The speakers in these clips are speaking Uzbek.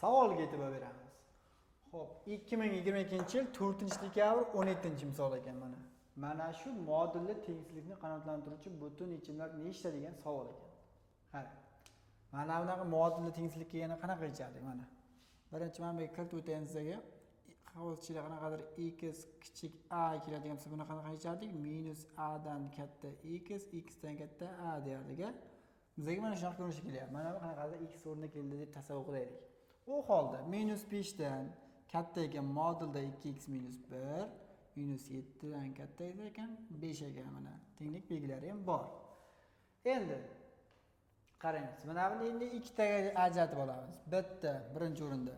Savolga e'tibor beramiz. Xo'p, 2022-yil 4-dekabr 17-misol ekan mana. Mana shu modulli tengsizlikni qanoatlantiruvchi butun yechimlar nechta degan savol ekan. Qarang. Mana bunaqa modulli tengsizlikka yana qanaqa yechardik mana. Birinchi mana bu kiritib o'taymiz sizga. Qavschilar qanaqadir x kichik a keladigan bo'lsa buni qanaqa yechardik? Minus a dan katta x dan katta a derdik. Bizga mana shunaqa ko'rinish kelyapti. Mana bu qanaqadir x o'rniga keldi deb tasavvur qilaylik. U holda minus 5 dan katta ekan modulda 2x minus 1 minus 7 dan katta ekan 5 ekan mana. Tenglik belgilari ham bor. Endi qaraymiz. Mana buni endi ikkitaga ajratib olamiz. Bitta birinchi o'rinda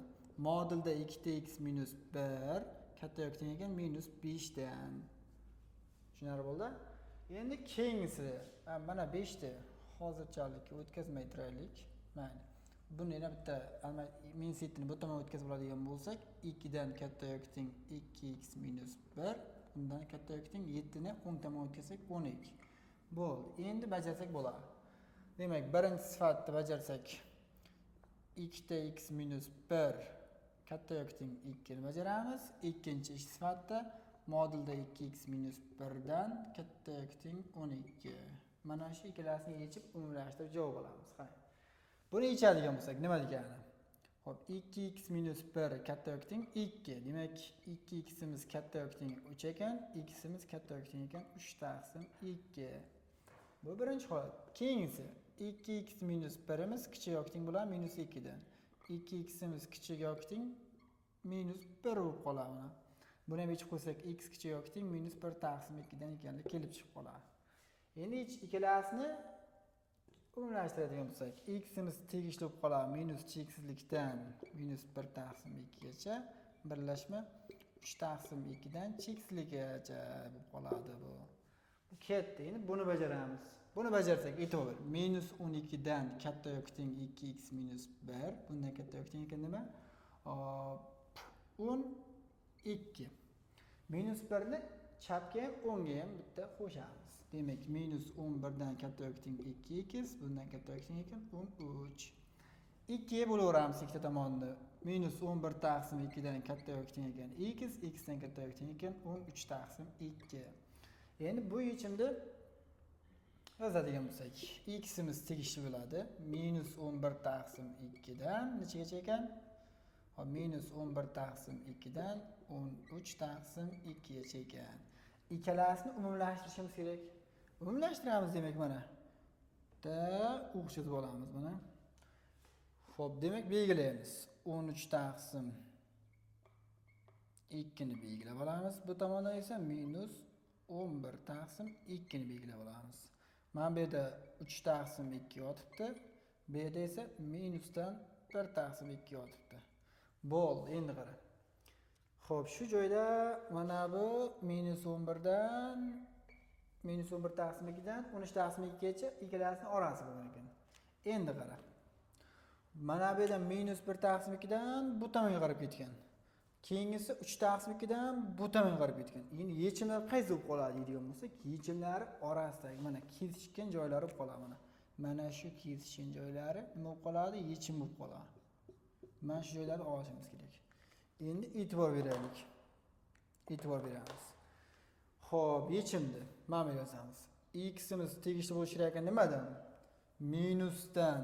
modulda 2x minus 1 katta yoki teng ekan minus 5 dan. Tushunarli bo'ldi? Endi keyingisi mana 5 ta hozirchalik o'tkazmay turaylik. Mayli. Buni yana bitta minus 7 ni bu tomonga o'tkazib oladigan bo'lsak, 2 dan katta yoki teng 2x minus 1, undan katta yoki teng 7 ni o'ng tomonga o'tkazsak 12. Bo'ldi. Endi bajarsak bo'ladi. Demak, birinchi sifatni bajarsak 2x minus 1 katta yoki teng 2 ni bajaramiz. Ikkinchi sifatda modulda 2x minus 1 dan katta yoki teng 12. Mana shu ikkalasini yechib umumlashtirib javob olamiz. Qarang. Buni yechadigan bo'lsak nima degani? Xo'p, 2x minus 1 katta yoki teng 2. Demak, 2x imiz katta yoki teng 3 ekan, x imiz katta yoki teng ekan 3 taqsim 2. Bu birinchi holat. Keyingisi 2x minus 1 imiz kichik yoki teng bo'ladi minus 2 dan. 2x imiz kichik yoki teng minus 1 bo'lib qoladi mana. Buni ham yechib qo'ysak x kichik yoki teng minus 1 taqsim 2 dan ekanligi kelib chiqib qoladi. Endi ikkalasini umumlashtiradigan bo'lsak, x imiz tegishli bo'lib qoladi minus cheksizlikdan minus 1 taqsim 2 gacha, birlashma 3 taqsim 2 dan cheksizlikgacha bo'lib qoladi bu. Bu ketdi. Endi buni bajaramiz. Buni bajarsak, e'tibor ber. Minus 12 dan katta yoki teng 2x minus 1, bundan katta yoki teng ekan nima? 12. Minus 1 ni chapga ham o'ngga ham bitta qo'shamiz. Demak, minus 11 dan katta yoki teng 2x, bundan katta yoki teng ekan 13. 2 ga bo'laveramiz ikkita tomonni. Minus 11 taqsim 2 dan katta yoki teng ekan x dan katta yoki teng ekan 13 taqsim 2. Endi bu yechimda yozadigan bo'lsak, x imiz tegishli bo'ladi. Minus 11 taqsim 2 dan nechagacha ekan? Minus 11 taqsim 2 dan 13 taqsim 2 gacha ekan. Ikkalasini umumlashtirishimiz kerak. Umumlashtiramiz demak mana. O'xshatib olamiz mana. Xo'p, demak belgilaymiz. 13 taqsim 2 ni belgilab olamiz. Bu tomondan esa minus 11 taqsim 2 ni belgilab olamiz. Mana bu yerda 3 taqsim 2 yotibdi. Bu yerda esa minusdan 1 taqsim 2 yotibdi. Bo'ldi, endi qara. Xo'p, shu joyda mana bu minus 11 dan minus 11 taqsim 2 dan 13 taqsim 2 gacha ikkalasining orasi bo'lgan ekan. Endi qara. Mana bu yerda minus 1 taqsim 2 dan bu tomonga qarab ketgan. Keyingisi 3 taqsim 2 dan bu tomonga qarab ketgan. Endi yechimlar qaysi bo'lib qoladi deydigan bo'lsak, yechimlar orasidagi mana kesishgan joylari bo'lib qoladi mana. Mana shu kesishgan joylari nima bo'lib qoladi? Yechim bo'lib qoladi. Mana shu joylarni olishimiz kerak. Endi e'tibor beraylik. E'tibor beramiz. Xo'p, yechimda mana bu yozamiz. X imiz tegishli bo'lishi kerak ekan nimadan? Minusdan.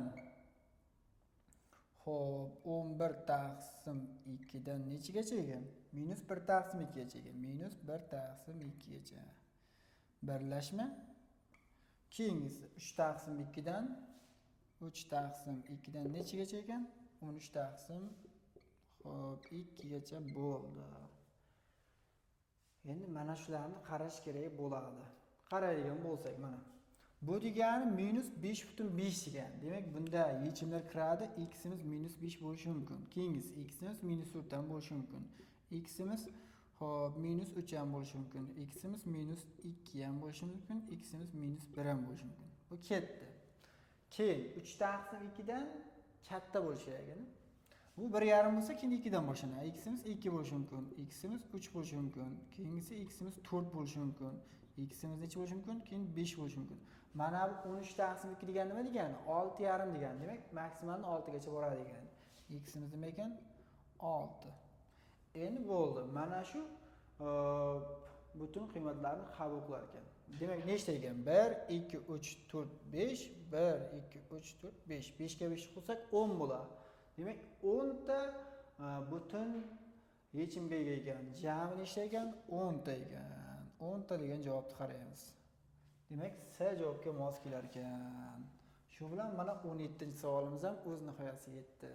Xo'p, 11 taqsim 2 dan nechigacha ekan? Minus 1 taqsim 2 gacha ekan. Minus 1 taqsim 2 gacha. Birlashma. Keyingisi 3 taqsim 2 dan 3 taqsim 2 dan nechigacha ekan? 13 taqsim xo'p 2 gacha bo'ldi. Endi mana shularni qarash kerak bo'ladi. Qaraydigan bo'lsak mana. Bu degani minus 5,5 degan. Demak, bunda yechimlar kiradi. X imiz minus 5 bo'lishi mumkin. Keyingisi x imiz minus 4 dan bo'lishi mumkin. X imiz xo'p minus 3 ham bo'lishi mumkin. X imiz minus 2 ham bo'lishi mumkin. X imiz minus 1 ham bo'lishi mumkin. Bu ketdi. Keyin 3 taqsim 2 dan katta bo'lishi kerak ekan. Bu 1,5 bo'lsa, keyin 2 dan boshlanadi. X imiz 2 bo'lishi mumkin. X imiz 3 bo'lishi mumkin. Keyingisi x imiz 4 bo'lishi mumkin. X imiz necha bo'lishi mumkin? Keyin 5 bo'lishi mumkin. Mana bu 13 taqsim 2 degani nima degani? 6,5 degani. Demak, maksimalni 6 gacha boradi degani. X'imiz nima ekan? 6. Endi bo'ldi. Mana shu butun qiymatlarni qabul qilar ekan. Demak, nechta ekan? 1, 2, 3, 4, 5, 1, 2, 3, 4, 5. 5 ga 5 qo'shsak 10 bo'ladi. Demak, 10 ta butun yechimga ega ekan. Jami nechta ekan? 10 ta ekan. 10 ta degan javobni qaraymiz. Demak, C javobga mos kelar ekan. Shu bilan mana 17-savolimuz ham o'z nihoyasiga yetdi.